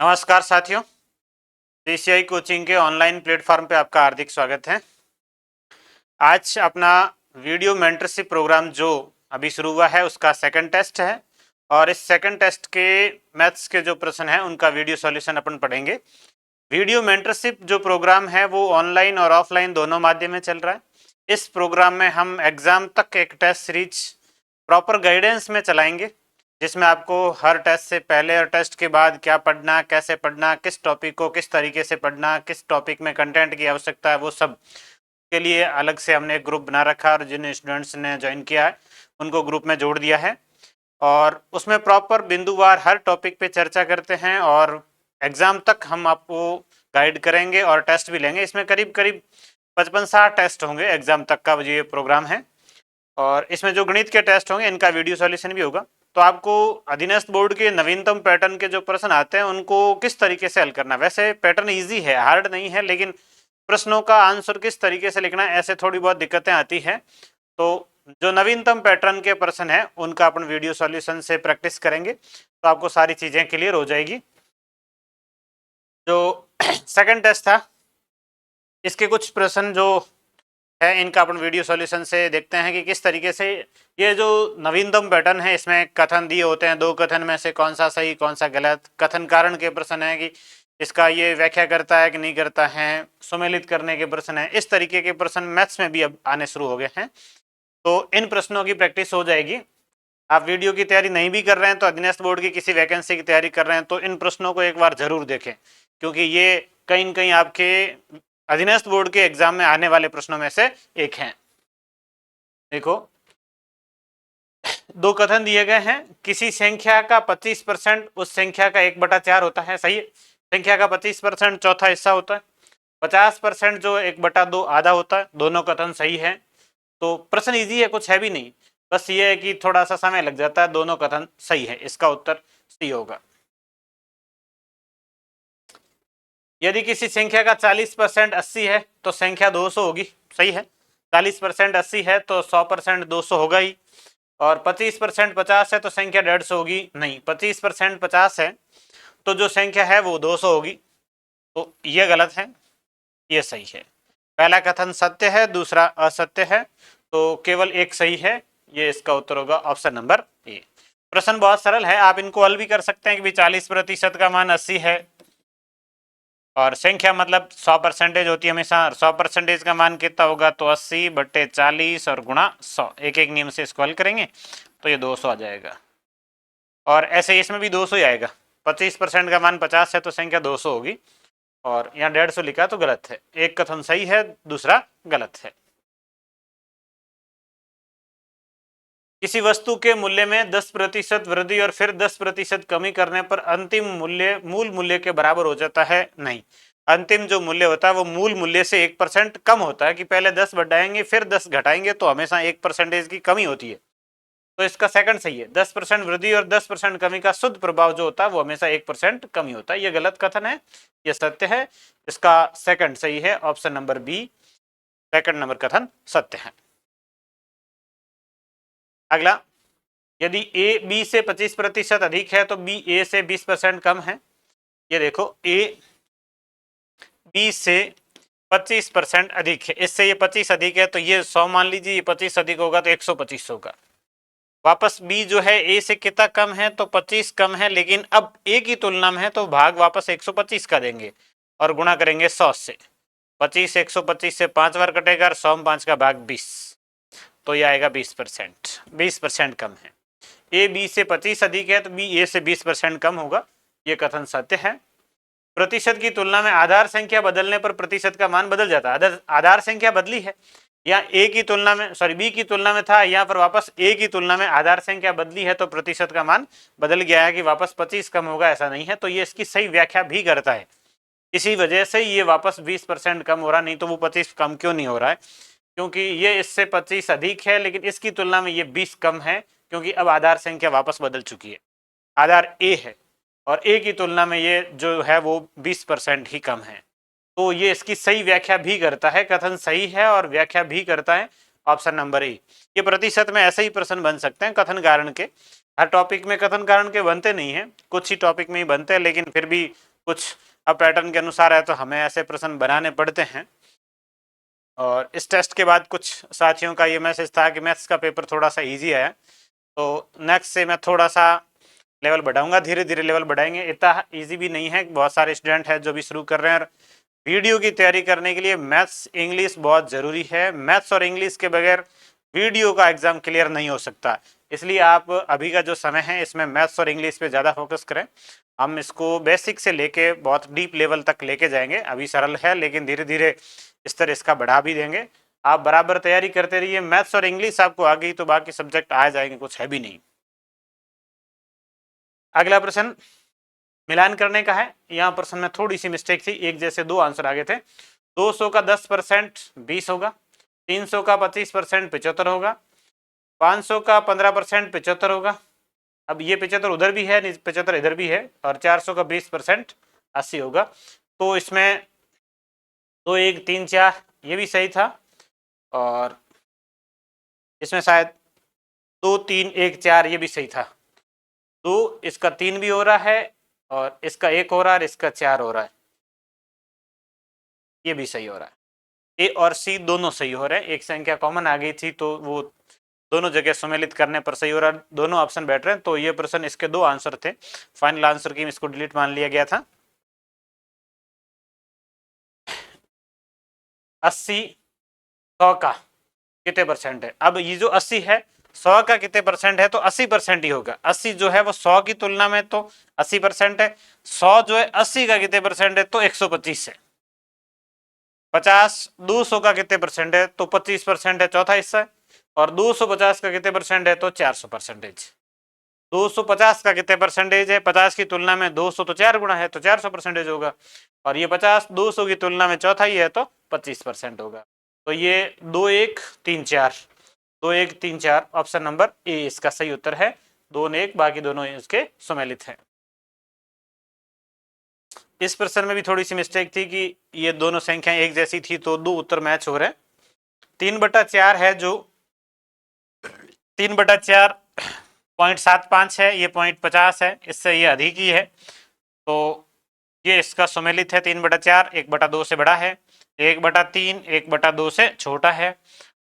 नमस्कार साथियों, CCI coaching के ऑनलाइन प्लेटफॉर्म पे आपका हार्दिक स्वागत है। आज अपना वीडियो मेंटरशिप प्रोग्राम जो अभी शुरू हुआ है उसका सेकंड टेस्ट है और इस सेकंड टेस्ट के मैथ्स के जो प्रश्न हैं उनका वीडियो सॉल्यूशन अपन पढ़ेंगे। वीडियो मेंटरशिप जो प्रोग्राम है वो ऑनलाइन और ऑफलाइन दोनों माध्यम में चल रहा है। इस प्रोग्राम में हम एग्जाम तक एक टेस्ट सीरीज प्रॉपर गाइडेंस में चलाएंगे, जिसमें आपको हर टेस्ट से पहले और टेस्ट के बाद क्या पढ़ना, कैसे पढ़ना, किस टॉपिक को किस तरीके से पढ़ना, किस टॉपिक में कंटेंट की आवश्यकता है, वो सब के लिए अलग से हमने एक ग्रुप बना रखा और जिन स्टूडेंट्स ने ज्वाइन किया है उनको ग्रुप में जोड़ दिया है और उसमें प्रॉपर बिंदुवार हर टॉपिक पे चर्चा करते हैं और एग्जाम तक हम आपको गाइड करेंगे और टेस्ट भी लेंगे। इसमें करीब करीब 55-60 टेस्ट होंगे एग्जाम तक का ये प्रोग्राम है और इसमें जो गणित के टेस्ट होंगे इनका वीडियो सॉल्यूशन भी होगा। तो आपको अधीनस्थ बोर्ड के नवीनतम पैटर्न के जो प्रश्न आते हैं उनको किस तरीके से हल करना, वैसे पैटर्न ईजी है, हार्ड नहीं है, लेकिन प्रश्नों का आंसर किस तरीके से लिखना है ऐसे थोड़ी बहुत दिक्कतें आती हैं। तो जो नवीनतम पैटर्न के प्रश्न है उनका अपन वीडियो सॉल्यूशन से प्रैक्टिस करेंगे तो आपको सारी चीजें क्लियर हो जाएगी। जो सेकंड टेस्ट था इसके कुछ प्रश्न जो है इनका अपन वीडियो सॉल्यूशन से देखते हैं कि किस तरीके से ये जो नवीनतम पैटर्न है इसमें कथन दिए होते हैं, दो कथन में से कौन सा सही कौन सा गलत, कथन कारण के प्रश्न है कि इसका ये व्याख्या करता है कि नहीं करता है, सुमेलित करने के प्रश्न है, इस तरीके के प्रश्न मैथ्स में भी अब आने शुरू हो गए हैं। तो इन प्रश्नों की प्रैक्टिस हो जाएगी। आप वीडियो की तैयारी नहीं भी कर रहे हैं तो अधीनस्थ बोर्ड की किसी वैकेंसी की तैयारी कर रहे हैं तो इन प्रश्नों को एक बार जरूर देखें, क्योंकि ये कहीं न कहीं आपके अधीनस्थ बोर्ड के एग्जाम में आने वाले प्रश्नों में से एक हैं। देखो, दो कथन दिए गए हैं। किसी संख्या का 25% उस संख्या का 1/4 होता है, सही है। संख्या का 25% चौथा हिस्सा होता है। 50% जो 1/2 आधा होता है। दोनों कथन सही है। तो प्रश्न इजी है, कुछ है भी नहीं, बस ये है कि थोड़ा सा समय लग जाता है। दोनों कथन सही है, इसका उत्तर सी होगा। यदि किसी संख्या का 40% 80 है तो संख्या 200 होगी, सही है। 40% 80 है तो 100% 200 होगा ही। और 25% 50 है तो संख्या 150 होगी, नहीं, 25% 50 है तो जो संख्या है वो 200 होगी। तो ये गलत है, ये सही है। पहला कथन सत्य है, दूसरा असत्य है, तो केवल एक सही है। ये इसका उत्तर होगा ऑप्शन नंबर ए। प्रश्न बहुत सरल है, आप इनको हल भी कर सकते हैं कि 40% का मान 80 है और संख्या मतलब 100% होती है हमेशा। 100% का मान कितना होगा तो 80/40 और गुणा 100, एक एक नियम से इसको हल करेंगे तो ये 200 आ जाएगा। और ऐसे इसमें भी 200 ही आएगा। 25% का मान 50 है तो संख्या 200 होगी और यहाँ 150 लिखा तो गलत है। एक कथन सही है, दूसरा गलत है। किसी वस्तु के मूल्य में 10% वृद्धि और फिर 10% कमी करने पर अंतिम मूल्य मूल मूल्य के बराबर हो जाता है, नहीं। अंतिम जो मूल्य होता है वो मूल मूल्य से 1% कम होता है, कि पहले 10 बढ़ाएंगे फिर 10 घटाएंगे तो हमेशा 1% की कमी होती है। तो इसका सेकंड सही है। 10% वृद्धि और 10% कमी का शुद्ध प्रभाव जो होता है वो हमेशा 1% कमी होता है। ये गलत कथन है, ये सत्य है। इसका सेकंड सही है, option number B, second number कथन सत्य है। अगला, यदि ए बी से 25% अधिक है तो बी ए से 20% कम है। ये देखो, ए बी से 25% अधिक है, इससे ये 25 अधिक है तो ये 100 मान लीजिए, ये 25 अधिक होगा तो 125 होगा। वापस बी जो है ए से कितना कम है तो 25 कम है, लेकिन अब ए की तुलना में है तो भाग वापस 125 का देंगे और गुणा करेंगे 100 से। 25 125 से 5 बार कटेगा और 100 में 5 का भाग 20, तो ये आएगा 20%। 20% कम है। ए बी से 25 अधिक है तो बी ए से 20% कम होगा। ये कथन सत्य है। प्रतिशत की तुलना में आधार संख्या बदलने पर प्रतिशत का मान बदल जाता है। आधार संख्या बदली है, या ए की तुलना में, सॉरी, बी की तुलना में था, यहाँ पर वापस ए की तुलना में आधार संख्या बदली है तो प्रतिशत का मान बदल गया है, कि वापस 25 कम होगा, ऐसा नहीं है। तो ये इसकी सही व्याख्या भी करता है। इसी वजह से ये वापस 20% कम हो रहा, नहीं तो वो 25 कम क्यों नहीं हो रहा है, क्योंकि ये इससे 25 अधिक है लेकिन इसकी तुलना में ये 20 कम है, क्योंकि अब आधार संख्या वापस बदल चुकी है। आधार ए है और ए की तुलना में ये जो है वो 20% ही कम है। तो ये इसकी सही व्याख्या भी करता है, कथन सही है और व्याख्या भी करता है, ऑप्शन नंबर ए। ये प्रतिशत में ऐसे ही प्रश्न बन सकते हैं कथन कारण के। हर टॉपिक में कथन कारण के बनते नहीं है, कुछ ही टॉपिक में ही बनते हैं, लेकिन फिर भी कुछ अब पैटर्न के अनुसार है तो हमें ऐसे प्रश्न बनाने पड़ते हैं। और इस टेस्ट के बाद कुछ साथियों का ये मैसेज था कि मैथ्स का पेपर थोड़ा सा इजी है, तो नेक्स्ट से मैं थोड़ा सा लेवल बढ़ाऊंगा, धीरे धीरे लेवल बढ़ाएंगे। इतना इजी भी नहीं है, बहुत सारे स्टूडेंट हैं जो भी शुरू कर रहे हैं। वीडियो की तैयारी करने के लिए मैथ्स इंग्लिश बहुत ज़रूरी है। मैथ्स और इंग्लिश के बगैर वीडियो का एग्जाम क्लियर नहीं हो सकता। इसलिए आप अभी का जो समय है इसमें मैथ्स और इंग्लिश पे ज़्यादा फोकस करें। हम इसको बेसिक से लेके बहुत डीप लेवल तक लेके जाएंगे। अभी सरल है लेकिन धीरे धीरे स्तर इसका बढ़ा भी देंगे। आप बराबर तैयारी करते रहिए। मैथ्स और इंग्लिश आपको आ गई तो बाकी सब्जेक्ट आ जाएंगे, कुछ है भी नहीं। अगला प्रश्न मिलान करने का है। यहाँ प्रश्न में थोड़ी सी मिस्टेक थी, एक जैसे दो आंसर आगे थे। 200 का 10% 20 होगा, 300 का 25% 75 होगा, 500 का 15% 75 होगा। अब ये 75 उधर भी है, 75 इधर भी है, और 400 का 20% 80 होगा। तो इसमें 2 1 3 4 ये भी सही था, और इसमें शायद 2 3 1 4 ये भी सही था। तो इसका 3 भी हो रहा है, और इसका 1 हो रहा है, और इसका 4 हो रहा है, ये भी सही हो रहा है। ए और सी दोनों सही हो रहे हैं। एक संख्या कॉमन आ गई थी तो वो दोनों जगह सम्मिलित करने पर सही हो रहा है। दोनों ऑप्शन बैठ रहे हैं। तो ये प्रश्न इसके दो आंसर थे। फाइनल आंसर की इसको डिलीट मान लिया गया था। 80 100 का कितने परसेंट है? अब ये जो 80 है 100 का कितने परसेंट है? तो 80% ही होगा। 80 जो है वो 100 की तुलना में तो 80% है। 100 जो है 80 का कितने परसेंट है? तो 125 है। 50 200 का कितने परसेंट है? तो 25% है, चौथा हिस्सा है। और 250 का कितने परसेंट है? तो 400%। 250 का कितने परसेंटेज है? 50 की तुलना में 200 तो 4 गुना है, तो 400% होगा। और ये 50 200 की तुलना में चौथा ही है, तो 25% होगा। तो ये 2 1 3 4 2 1 3 4 ऑप्शन नंबर ए इसका सही उत्तर है। 2 1 बाकी दोनों इसके सम्मिलित हैं। इस प्रश्न में भी थोड़ी सी मिस्टेक थी कि ये दोनों संख्याएं एक जैसी थी तो दो उत्तर मैच हो रहे हैं। 3/4 है जो 3/4 0.75 है, ये 0.50 है, इससे ये अधिक ही है। तो ये इसका सम्मिलित है 3/4, 1/2 से बड़ा है, 1/3 1/2 से छोटा है,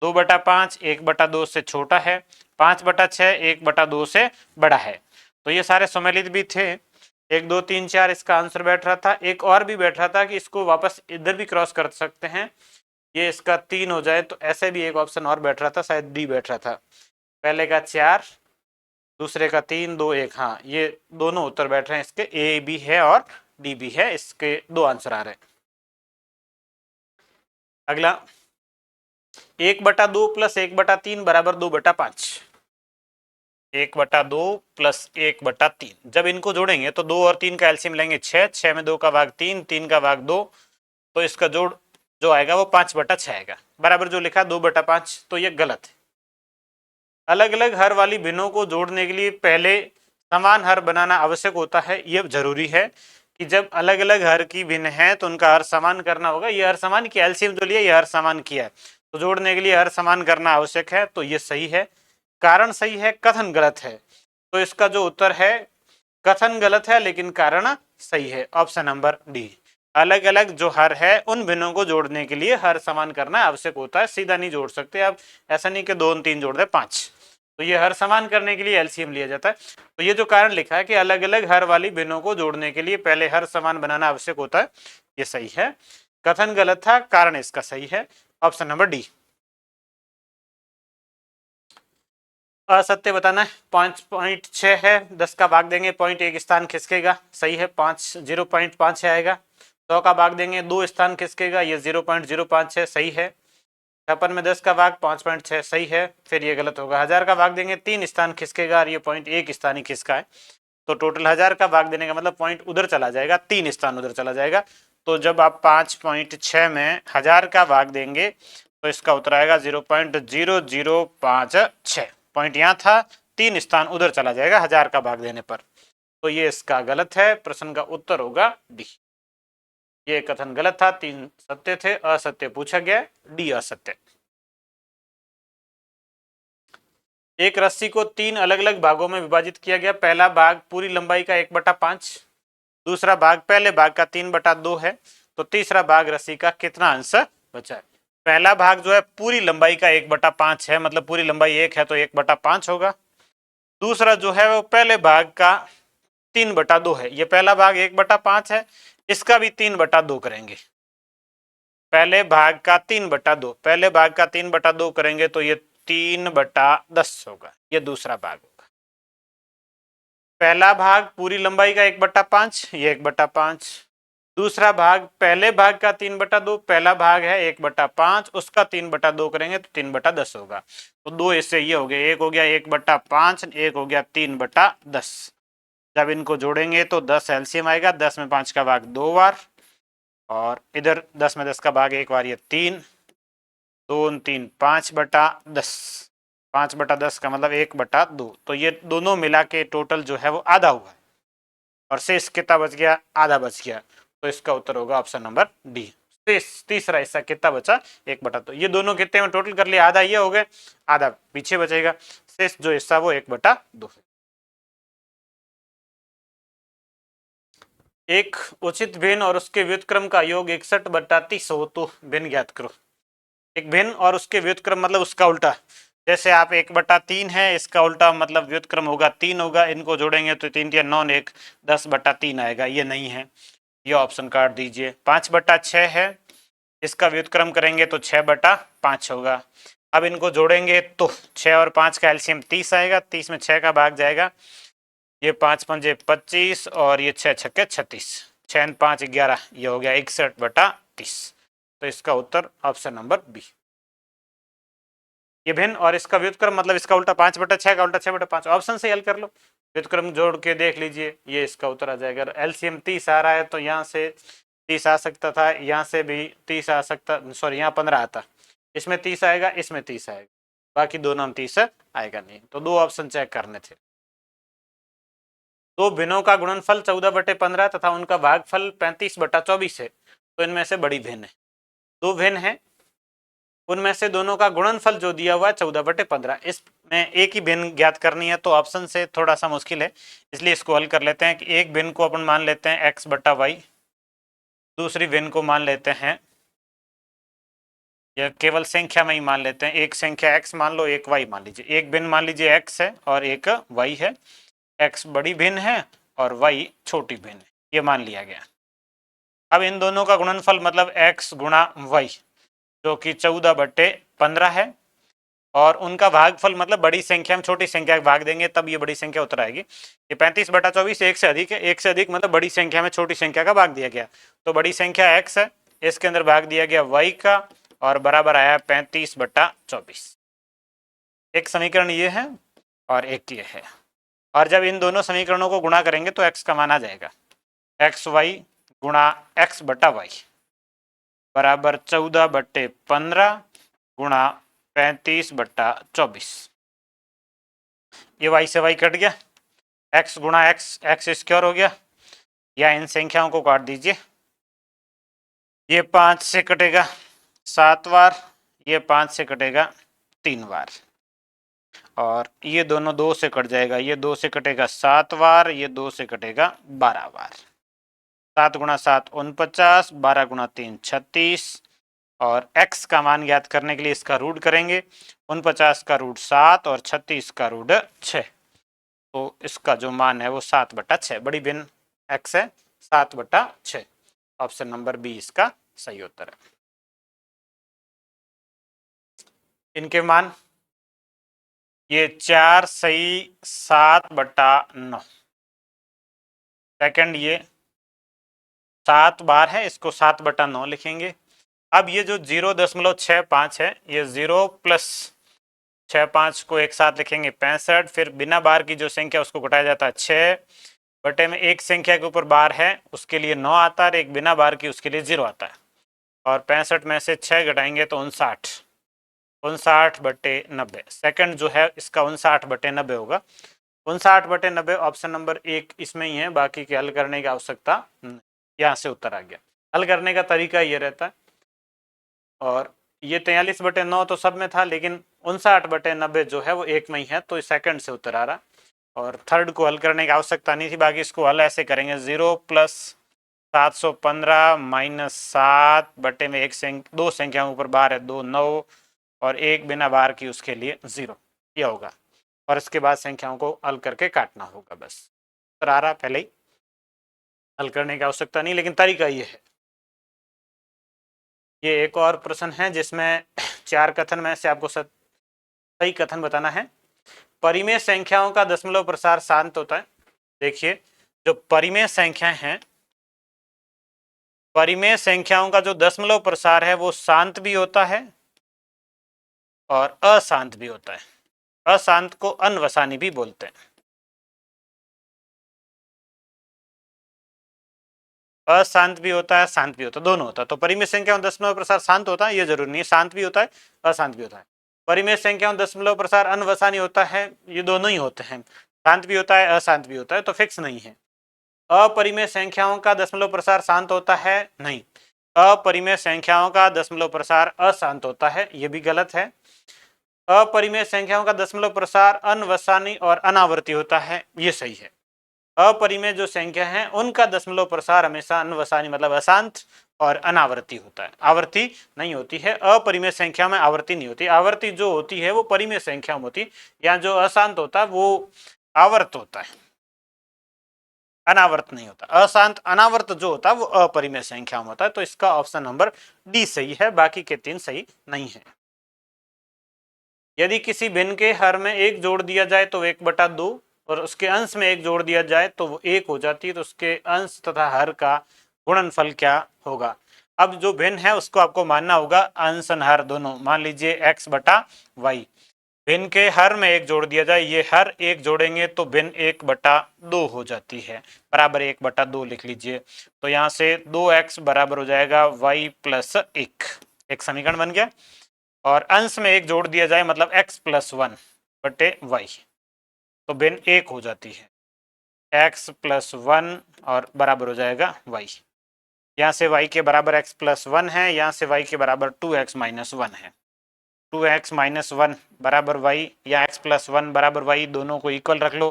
2/5 1/2 से छोटा है, 5/6 1/2 से बड़ा है। तो ये सारे सम्मिलित भी थे। 1 2 3 4 इसका आंसर बैठ रहा था। एक और भी बैठ रहा था कि इसको वापस इधर भी क्रॉस कर सकते हैं, ये इसका 3 हो जाए, तो ऐसे भी एक ऑप्शन और बैठ रहा था, शायद डी बैठ रहा था। पहले का 4 दूसरे का 3 2 1, हाँ ये दोनों उत्तर बैठ रहे हैं इसके। ए भी है और डी भी है, इसके दो आंसर आ रहे हैं। अगला 1/2 प्लस 1/3 बराबर 2/5। 1/2 प्लस 1/3 जब इनको जोड़ेंगे तो 2 और 3 का एलसीएम लेंगे 6, 6 में 2 का भाग 3, 3 का भाग 2, तो इसका जोड़ जो आएगा वो 5/6 आएगा। बराबर जो लिखा 2/5, तो ये गलत है। अलग अलग हर वाली भिन्नों को जोड़ने के लिए पहले समान हर बनाना आवश्यक होता है। यह जरूरी है कि जब अलग अलग हर की भिन्न है तो उनका हर समान करना होगा। ये हर समान की एलसीएम जो लिया, ये हर समान किया है, तो जोड़ने के लिए हर समान करना आवश्यक है। तो ये सही है। कारण सही है, कथन गलत है। तो इसका जो उत्तर है, कथन गलत है लेकिन कारण सही है, ऑप्शन नंबर डी। अलग अलग जो हर है उन भिन्नों को जोड़ने के लिए हर समान करना आवश्यक होता है। सीधा नहीं जोड़ सकते आप, ऐसा नहीं कि 2 और 3 जोड़ दे 5। तो ये हर समान करने के लिए एलसीएम लिया जाता है। तो ये जो कारण लिखा है कि अलग अलग हर वाली भिन्नों को जोड़ने के लिए पहले हर समान बनाना आवश्यक होता है, ये सही है। कथन गलत था, कारण इसका सही है, ऑप्शन नंबर डी। असत्य बताना है। 5.6 है, 10 का भाग देंगे 0.1 स्थान खिसकेगा, सही है, 5 0.5 आएगा। 100 का भाग देंगे 2 स्थान खिसकेगा, ये 0.05 है, सही है। 56 में 10 का भाग 5.6, सही है, फिर ये गलत होगा। 1000 का भाग देंगे 3 स्थान खिसकेगा, और ये 0.1 स्थान ही खिसका है, तो टोटल 1000 का भाग देने का मतलब पॉइंट उधर चला जाएगा, 3 स्थान उधर चला जाएगा। तो जब आप 5.6 में 1000 का भाग देंगे तो इसका उत्तर आएगा 0.0056। पॉइंट यहाँ था, 3 स्थान उधर चला जाएगा 1000 का भाग देने पर। तो ये इसका गलत है, प्रश्न का उत्तर होगा डी। ये कथन गलत था, 3 सत्य थे, असत्य पूछा गया, डी असत्य। एक रस्सी को 3 अलग अलग भागों में विभाजित किया गया। पहला भाग पूरी लंबाई का 1/5, दूसरा भाग पहले भाग का 3/2 है, तो तीसरा भाग राशि का कितना अंश बचा है? पहला भाग जो है पूरी लंबाई का 1/5 है, मतलब पूरी लंबाई 1 है तो 1/5 होगा। दूसरा जो है वो पहले भाग का 3/2 है, ये पहला भाग 1/5 है, इसका भी 3/2 करेंगे। पहले भाग का 3/2, पहले भाग का 3/2 करेंगे तो ये 3/10 होगा, ये दूसरा भाग होगा। पहला भाग पूरी लंबाई का 1/5, ये 1/5। दूसरा भाग पहले भाग का 3/2, पहला भाग है 1/5, उसका 3/2 करेंगे तो 3/10 होगा। तो दो इससे ये हो गए, एक हो गया 1/5, एक हो गया 3/10। जब इनको जोड़ेंगे तो 10 एलसीएम आएगा, 10 में 5 का भाग 2 बार, और इधर 10 में 10 का भाग 1 बार, ये 3, 2 3 5/10, 5/10 का मतलब 1/2, तो ये दोनों मिला के टोटल जो है वो आधा हुआ है, और शेष कितना बच गया? आधा बच गया। तो इसका उत्तर होगा ऑप्शन नंबर डी। शेष तीसरा हिस्सा कितना बचा? 1/2। ये दोनों कितने में टोटल कर लिया? आधा ये हो गए, आधा पीछे बचेगा, शेष जो हिस्सा वो 1/2 है। एक उचित भिन्न और उसके व्युत्क्रम का योग 61/30 हो तो भिन्न ज्ञात करो। एक भिन्न और उसके व्युत्क्रम मतलब उसका उल्टा, जैसे आप 1/3 है, इसका उल्टा मतलब व्युत्क्रम होगा 3 होगा, इनको जोड़ेंगे तो 3 या 9 1 10/3 आएगा, ये नहीं है, ये ऑप्शन काट दीजिए। 5/6 है, इसका व्युत्क्रम करेंगे तो 6/5 होगा। अब इनको जोड़ेंगे तो 6 और 5 का एलसीएम 30 आएगा, 30 में 6 का भाग जाएगा, ये 5 पंजे 25 और ये 6 छक्के 36, 6 5 11, ये हो गया 61/30। तो इसका उत्तर ऑप्शन नंबर बी। ये भिन्न और इसका व्युत्क्रम मतलब इसका उल्टा 5/6 का उल्टा 6/5, ऑप्शन से हल कर लो, व्युत्क्रम जोड़ के देख लीजिए, ये इसका उत्तर आ जाएगा। एलसीएम 30 आ रहा है तो यहाँ से 30 आ सकता था, यहाँ से भी 30 आ सकता, सॉरी यहाँ 15 आता, इसमें 30 आएगा, इसमें 30 आएगा, बाकी दोनों में 30 आएगा नहीं, तो दो ऑप्शन चेक करने थे। दो भिन्नों का गुणनफल 14/15 तथा उनका भागफल 35/24 है, तो इनमें से बड़ी भिन्न है। दो भिन्न है, उनमें से दोनों का गुणनफल जो दिया हुआ है 14/15, इसमें एक ही भिन्न ज्ञात करनी है, तो ऑप्शन से थोड़ा सा मुश्किल है, इसलिए इसको हल कर लेते हैं कि एक भिन्न को अपन मान लेते हैं x/y, दूसरी भिन्न को मान लेते हैं, या केवल संख्या में ही मान लेते हैं, एक संख्या x मान लो, एक y मान लीजिए, एक भिन्न मान लीजिए x है और एक y है, x बड़ी भिन्न है और y छोटी भिन्न है, ये मान लिया गया। अब इन दोनों का गुणनफल मतलब x गुणा y जो कि 14/15 है, और उनका भागफल मतलब बड़ी संख्या में छोटी संख्या का भाग देंगे तब ये बड़ी संख्या उतर आएगी। ये 35/24 एक से अधिक है, एक से अधिक मतलब बड़ी संख्या में छोटी संख्या का भाग दिया गया, तो बड़ी संख्या x है, इसके अंदर भाग दिया गया y का, और बराबर आया 35/24। एक समीकरण ये है और एक ये है, और जब इन दोनों समीकरणों को गुणा करेंगे तो x का मान आ जाएगा, xy गुणा x/y बराबर 14/15 गुणा 35/24। ये y से y कट गया, x गुणा x स्क्वायर हो गया, या इन संख्याओं को काट दीजिए, ये 5 से कटेगा 7 बार, ये 5 से कटेगा 3 बार, और ये दोनों 2 से कट जाएगा, ये 2 से कटेगा 7 बार, ये 2 से कटेगा 12 बार। 7 गुणा 7 49, 12 गुणा 3 36, और x का मान ज्ञात करने के लिए इसका रूट करेंगे, 49 का रूट 7 और 36 का रूट 6, तो इसका जो मान है वो 7/6, बड़ी भिन्न x है 7/6, ऑप्शन नंबर बी इसका सही उत्तर है। इनके मान ये 4 सही 7/9, सेकंड ये 7 बार है, इसको 7/9 लिखेंगे। अब ये जो 0.65 है, ये 0 प्लस 65 को एक साथ लिखेंगे 65, फिर बिना बार की जो संख्या उसको घटाया जाता है 6 में एक संख्या के ऊपर बार है उसके लिए 9 आता है, एक बिना बार की उसके लिए 0 आता है, और 65 में से 6 घटाएंगे तो 59/90, सेकंड जो है इसका 59/90 होगा। 59/90 ऑप्शन नंबर 1 इसमें ही है, बाकी के हल करने की आवश्यकता यहाँ से उत्तर आ गया। हल करने का तरीका ये रहता है, और ये 43/9 तो सब में था, लेकिन 59/90 जो है वो एक में ही है, तो सेकंड से उत्तर आ रहा। और थर्ड को हल करने की आवश्यकता नहीं थी, बाकी इसको हल ऐसे करेंगे 0 प्लस 715 माइनस 7 बटे में एक दो संख्याओं ऊपर बार है 2 9 और एक बिना बार की उसके लिए 0 यह होगा। और इसके बाद संख्याओं को हल करके काटना होगा। बस तो आ रहा, पहले ही हल करने की आवश्यकता नहीं, लेकिन तरीका ये है। ये एक और प्रश्न है जिसमें 4 कथन में से आपको सही कथन बताना है। परिमेय संख्याओं का दशमलव प्रसार शांत होता है। देखिए, जो परिमेय संख्याएं हैं, परिमेय संख्याओं का जो दशमलव प्रसार है वो शांत भी होता है और अशांत भी होता है। अशांत को अनवसानी भी बोलते हैं। अशांत भी होता है, शांत भी होता है, दोनों होता है। तो परिमेय संख्याओं दशमलव प्रसार शांत होता है, ये जरूरी नहीं है, शांत भी होता है, अशांत भी होता है। परिमेय संख्याओं दशमलव प्रसार अनवसानी होता है, ये दोनों ही होते हैं, शांत भी होता है, अशांत भी होता है, तो फिक्स नहीं है। अपरिमेय संख्याओं का दशमलव प्रसार शांत होता है, नहीं। अपरिमेय संख्याओं का दशमलव प्रसार अशांत होता है, ये भी गलत है। अपरिमेय संख्याओं का दशमलव प्रसार अनवसानी और अनावर्ती होता है, ये सही है। अपरिमेय जो संख्या है उनका दशमलव प्रसार हमेशा अनवसानी मतलब अशांत और अनावर्ती होता है, आवर्ती नहीं होती है। अपरिमेय संख्या में आवर्ती नहीं होती, आवर्ती जो होती है वो परिमेय संख्या में होती, या जो अशांत होता है वो आवर्त होता है, अनावर्त नहीं होता। अशांत अनावर्त जो होता है वो अपरिमेय संख्या में होता है। तो इसका ऑप्शन नंबर डी सही है, बाकी के 3 सही नहीं है। यदि किसी भिन्न के हर में 1 जोड़ दिया जाए तो 1/2 और उसके अंश में 1 जोड़ दिया जाए तो वो 1 हो जाती है, तो उसके अंश तथा हर का गुणनफल क्या होगा। अब जो भिन्न है उसको आपको मानना होगा अंश और हर दोनों। मान लीजिए x/y, भिन्न के हर में 1 जोड़ दिया जाए, ये हर 1 जोड़ेंगे तो भिन्न 1/2 हो जाती है, बराबर 1/2 लिख लीजिए। तो यहाँ से 2x बराबर हो जाएगा y प्लस 1, एक समीकरण बन गया। और अंश में 1 जोड़ दिया जाए मतलब x प्लस 1 बटे y, तो भिन्न 1 हो जाती है, x प्लस 1 और बराबर हो जाएगा y। यहाँ से y के बराबर x प्लस 1 है, यहाँ से y के बराबर 2x माइनस 1 है। 2x माइनस 1 बराबर y या x प्लस 1 बराबर y, दोनों को इक्वल रख लो।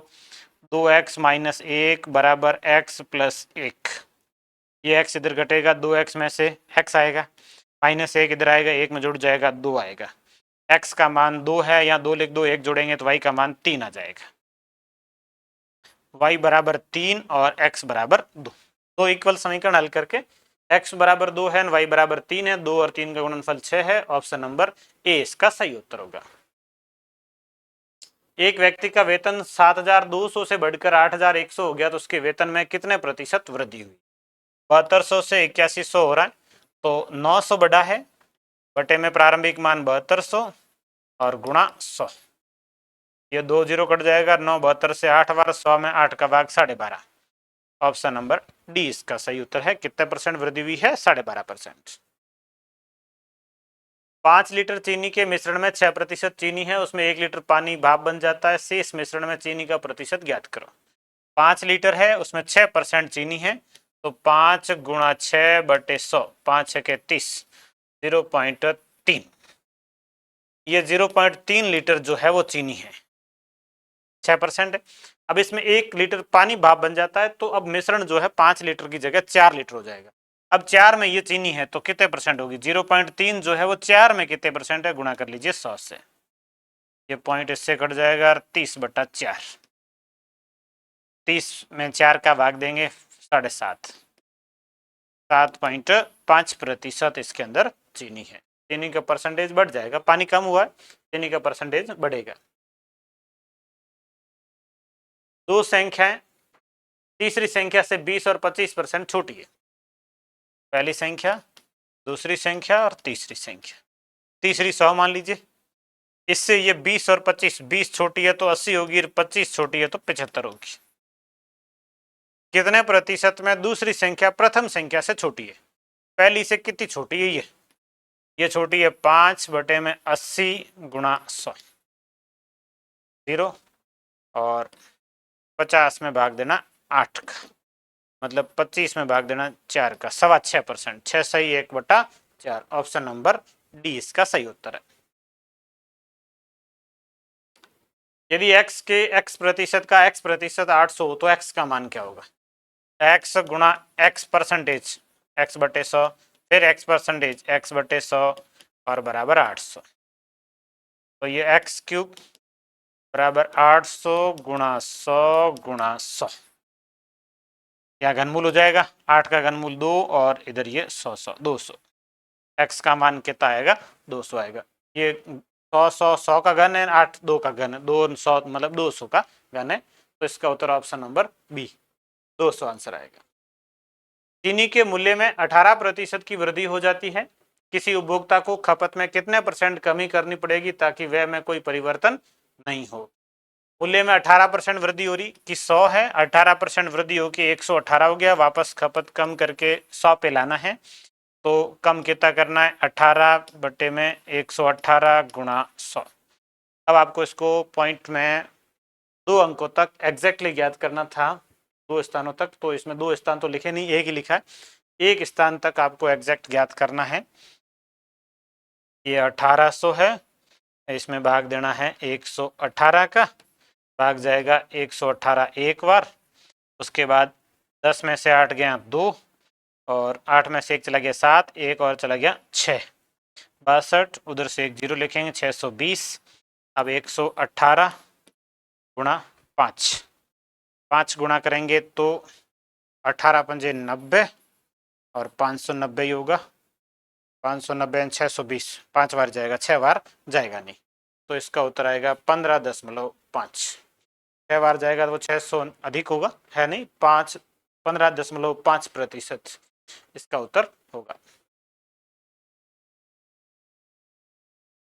2x माइनस 1 बराबर x प्लस 1, ये x इधर घटेगा, 2x में से x आएगा, माइनस 1 इधर आएगा, 1 में जुड़ जाएगा, 2 आएगा। x का मान 2 है, यहाँ 2 लिख दो, 1 जोड़ेंगे तो y का मान 3 आ जाएगा। y बराबर 3 और x बराबर 2, दो इक्वल समीकरण हल करके x बराबर 2 है, y बराबर 3 है, 2 और 3 का गुणनफल 6 है। ऑप्शन नंबर ए इसका सही उत्तर होगा। एक व्यक्ति का वेतन 7,200 से बढ़कर 8,100 हो गया तो उसके वेतन में कितने प्रतिशत वृद्धि हुई। 7200 से 8100 हो रहा है, तो 900 बढ़ा है, बटे में प्रारंभिक मान 7200 और गुणा 100, ये 2 0 कट जाएगा, 9 72 से 8 बार, 100 में 8 का भाग 12.5। ऑप्शन नंबर डी इसका सही उत्तर है। कितने परसेंट वृद्धि हुई है, 12.5%। 5 लीटर चीनी के मिश्रण में 6% चीनी है, उसमें 1 लीटर पानी भाप बन जाता है, शेष मिश्रण में चीनी का प्रतिशत ज्ञात करो। 5 लीटर है, उसमें 6% चीनी है, तो 5 गुणा 6 बटे 100, 5 6 के 30, 0.3, ये 0.3 लीटर जो है वो चीनी है, 6% है। अब इसमें 1 लीटर पानी भाप बन जाता है, तो अब मिश्रण जो है 5 लीटर की जगह 4 लीटर हो जाएगा। अब 4 में ये चीनी है तो कितने परसेंट होगी, 0.3 जो है वो 4 में कितने परसेंट है, गुणा कर लीजिए 100 से, ये पॉइंट इससे कट जाएगा, 30/4, 30 में 4 का भाग देंगे 7.5, 7.5% इसके अंदर चीनी है। चीनी का परसेंटेज बढ़ जाएगा, पानी कम हुआ है, चीनी का परसेंटेज बढ़ेगा। दो संख्याएं तीसरी संख्या से 20 और 25% छोटी है। पहली संख्या, दूसरी संख्या और तीसरी संख्या। तीसरी 100 मान लीजिए, इससे ये 20 और 25, 20 छोटी है तो 80 होगी, 25 छोटी है तो 75 होगी। कितने प्रतिशत में दूसरी संख्या प्रथम संख्या से छोटी है। पहली से कितनी छोटी है, ये छोटी है 5 बटे में 80 गुणा 100, 0 और 50 में भाग देना 8 का, मतलब 25 में भाग देना 4 का, 6.25%, 6 सही 1/4। ऑप्शन नंबर डी इसका सही उत्तर है। यदि x के x प्रतिशत का x प्रतिशत 800 हो तो x का मान क्या होगा? x गुणा x परसेंटेज x बटे 100, फिर x परसेंटेज x बटे 100 और बराबर 800। तो ये x क्यूब बराबर 800 गुणा 100 गुणा 100, यहाँ घनमूल हो जाएगा 8 का घनमूल 2 और इधर ये 100 200। x का मान कितना आएगा? 200 आएगा। ये 100 का घन है, 8 2 का घन है, 200 मतलब 200 का घन है। तो इसका उत्तर ऑप्शन नंबर बी 200 आंसर आएगा। चीनी के मूल्य में 18% की वृद्धि हो जाती है। किसी उपभोक्ता को खपत में कितने % कमी करनी पड़ेगी ताकि व्यय में कोई परिवर्तन नहीं हो? मूल्य में 18% वृद्धि हो रही कि 100 है, 18% वृद्धि हो कि 118 हो गया, वापस खपत कम करके 100 पे लाना है। तो कम कितना करना है? 18 बटे में 118 गुणा 100। अब आपको इसको पॉइंट में 2 अंकों तक एग्जैक्टली ज्ञात करना था, 2 स्थानों तक। तो इसमें 2 स्थान तो लिखे नहीं, एक ही लिखा है। एक स्थान तक आपको एग्जैक्ट ज्ञात करना है। ये 1800 है, इसमें भाग देना है 118 का, भाग जाएगा 118 एक बार, उसके बाद 10 में से 8 गया 2 और 8 में से 1 चला गया 7, एक और चला गया 6, 62, उधर से एक 0 लिखेंगे 620। अब 118 गुणा 5, 5 गुणा करेंगे तो 18 पंजे 90 और 590 ही होगा। 590 620, 5 बार जाएगा, 6 बार जाएगा नहीं। तो इसका उत्तर आएगा 15.5। 6 बार जाएगा तो 600 अधिक होगा, है नहीं, 15.5% इसका उत्तर होगा।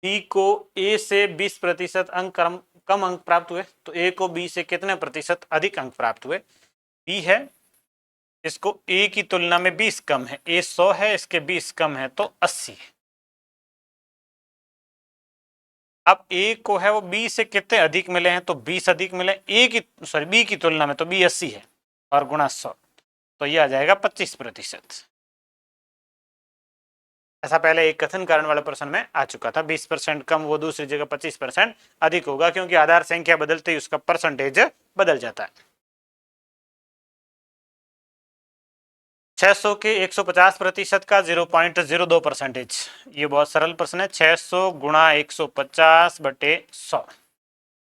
बी को ए से 20% अंक कम अंक प्राप्त हुए, तो ए को बी से कितने प्रतिशत अधिक अंक प्राप्त हुए? बी है, इसको ए की तुलना में 20 कम है, ए 100 है, इसके 20 कम है तो 80 है। अब ए को है वो बी से कितने अधिक मिले हैं? तो 20 अधिक मिले ए की, सॉरी बी की तुलना में, तो बी 80 है और गुणा 100, तो ये आ जाएगा 25%। ऐसा पहले एक कथन कारण वाले प्रश्न में आ चुका था। 20% कम वो दूसरी जगह 25% अधिक होगा, क्योंकि आधार संख्या बदलते ही उसका परसेंटेज बदल जाता है। 600 के 150% का 0.02%। ये बहुत सरल प्रश्न है। 600 गुणा 150 बटे 100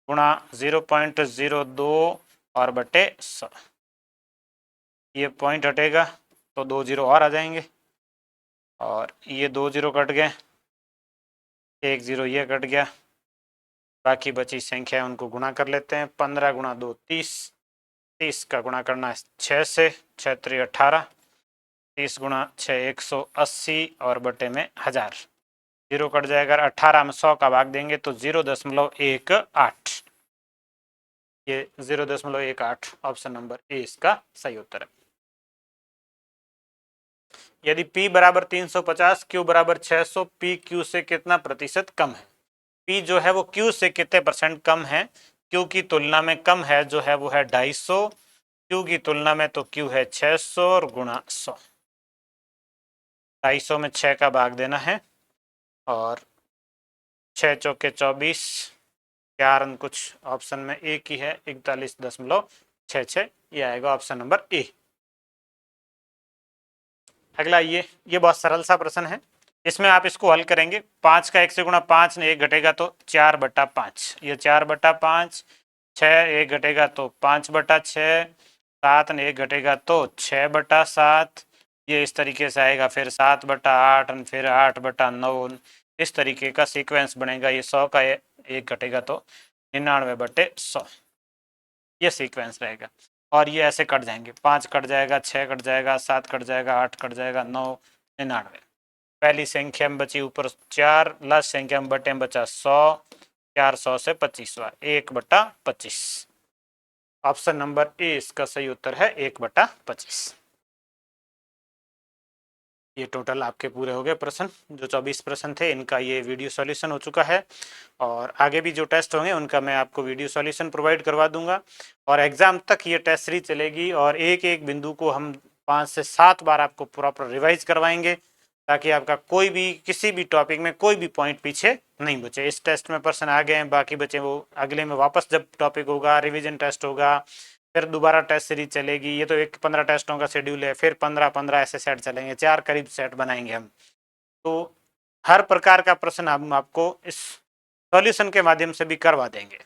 गुणा 0.02 और बटे 100, ये पॉइंट हटेगा तो 2 0 और आ जाएंगे और ये 2 0 कट गए, 1 0 ये कट गया, बाकी बची संख्या है उनको गुणा कर लेते हैं। 15 गुणा 2 30, 30 का गुणा करना है 6 से, 6 3 18, 30 गुणा 6 180 और बटे में 1000, 0 कट जाएगा। 18 में 100 का भाग देंगे तो 0.18, ये 0.18 ऑप्शन नंबर ए इसका सही उत्तर है। यदि P बराबर 350, Q बराबर 600, P Q से कितना प्रतिशत कम है? P जो है वो Q से कितने % कम है? Q की तुलना में कम है जो है वो है 250, Q की तुलना में तो Q है 600 और गुणा 100, 250 में 6 का भाग देना है और 6 चौके 24, 4 कुछ ऑप्शन में एक ही है, 41.66, ये आएगा ऑप्शन नंबर ए। अगला ये बहुत सरल सा प्रश्न है, इसमें आप इसको हल करेंगे। 5 का 1 से गुणा 5 ने 1 घटेगा तो 4/5, ये 4/5, 6 1 घटेगा तो 5/6, 7 ने 1 घटेगा तो 6/7, ये इस तरीके से आएगा, फिर 7/8, फिर 8/9, इस तरीके का सीक्वेंस बनेगा। ये 100 का 1 घटेगा तो 99/100, ये सीक्वेंस रहेगा। और ये ऐसे कट जाएंगे, 5 कट जाएगा, 6 कट जाएगा, 7 कट जाएगा, 8 कट जाएगा, 9 99। पहली संख्या में बची ऊपर 4, लास्ट संख्या में बटे में बचा 100, 400 से 25 हुआ 1/25। ऑप्शन नंबर ए इसका सही उत्तर है 1/25। ये टोटल आपके पूरे हो गए प्रश्न, जो 24 प्रश्न थे इनका ये वीडियो सॉल्यूशन हो चुका है। और आगे भी जो टेस्ट होंगे उनका मैं आपको वीडियो सॉल्यूशन प्रोवाइड करवा दूंगा और एग्ज़ाम तक ये टेस्ट सीरीज चलेगी और एक एक बिंदु को हम 5 से 7 बार आपको प्रॉपर रिवाइज करवाएंगे ताकि आपका कोई भी किसी भी टॉपिक में कोई भी पॉइंट पीछे नहीं बचे। इस टेस्ट में प्रश्न आ गए हैं, बाकी बचे वो अगले में वापस जब टॉपिक होगा, रिवीजन टेस्ट होगा, फिर दोबारा टेस्ट सीरीज चलेगी। ये तो एक 15 टेस्टों का शेड्यूल है, फिर 15-15 ऐसे सेट चलेंगे, 4 करीब सेट बनाएंगे हम। तो हर प्रकार का प्रश्न हम आपको इस सॉल्यूशन के माध्यम से भी करवा देंगे।